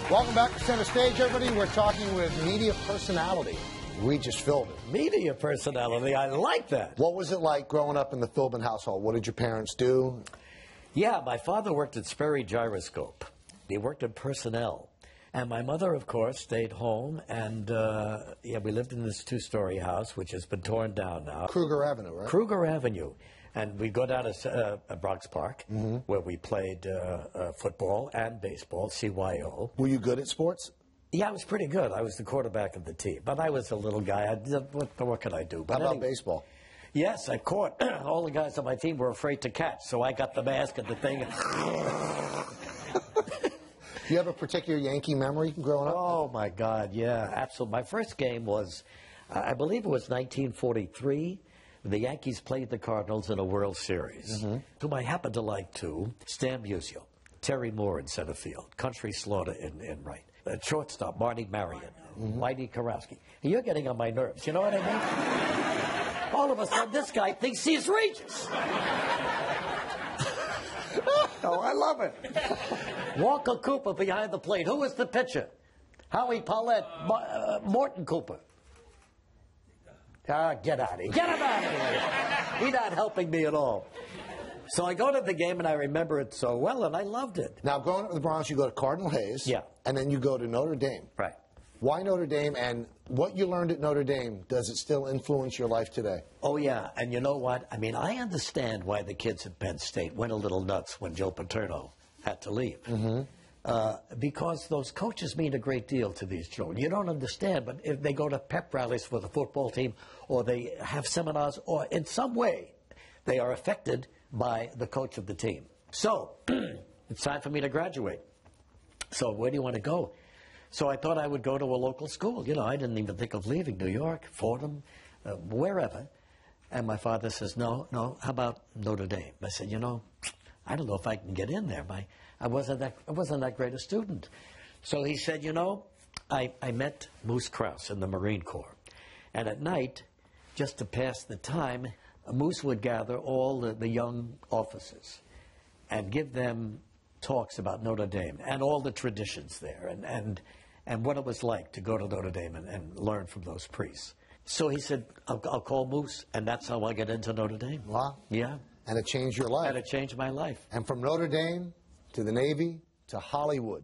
Welcome back to Center Stage, everybody. We're talking with media personality, Regis Philbin. Media personality, I like that. What was it like growing up in the Philbin household? What did your parents do? Yeah, my father worked at Sperry Gyroscope. He worked in personnel. And my mother, of course, stayed home. And, we lived in this two-story house, which has been torn down now. Kruger Avenue, right? Kruger Avenue. And we'd go down to Bronx Park, where we played football and baseball, CYO. Were you good at sports? Yeah, I was pretty good. I was the quarterback of the team. But I was a little guy. What could I do? But How about baseball? Yes, I caught. All the guys on my team were afraid to catch, so I got the mask and the thing. Do you have a particular Yankee memory growing up? Oh, my God, yeah, absolutely. My first game was, I believe it was 1943. The Yankees played the Cardinals in a World Series. Whom I happen to like, too, Stan Musial, Terry Moore in center field, Country Slaughter in right, shortstop, Marty Marion, Whitey Karowski. You're getting on my nerves, you know what I mean? All of a sudden, this guy thinks he's Regis. Oh, I love it. Walker Cooper behind the plate. Who was the pitcher? Howie Paulette, Morton Cooper. Get out of here. Get him out of here. He's not helping me at all. So I go to the game, and I remember it so well, and I loved it. Now, growing up in the Bronx, you go to Cardinal Hayes. Yeah. And then you go to Notre Dame. Right. Why Notre Dame, and what you learned at Notre Dame, does it still influence your life today? Oh, yeah. And you know what? I mean, I understand why the kids at Penn State went a little nuts when Joe Paterno had to leave. Because those coaches mean a great deal to these children. You don't understand, but if they go to pep rallies for the football team, or they have seminars, or in some way they are affected by the coach of the team. So it's time for me to graduate. So where do you want to go? So I thought I would go to a local school. You know, I didn't even think of leaving New York, Fordham, wherever. And my father says, no, how about Notre Dame? I said, I don't know if I can get in there. I wasn't that great a student. So he said, I met Moose Krause in the Marine Corps. And at night, just to pass the time, Moose would gather all the young officers and give them talks about Notre Dame and all the traditions there and what it was like to go to Notre Dame and learn from those priests. So he said, I'll call Moose, and that's how I get into Notre Dame. Wow. Yeah. And it changed your life. And it changed my life. And from Notre Dame to the Navy to Hollywood.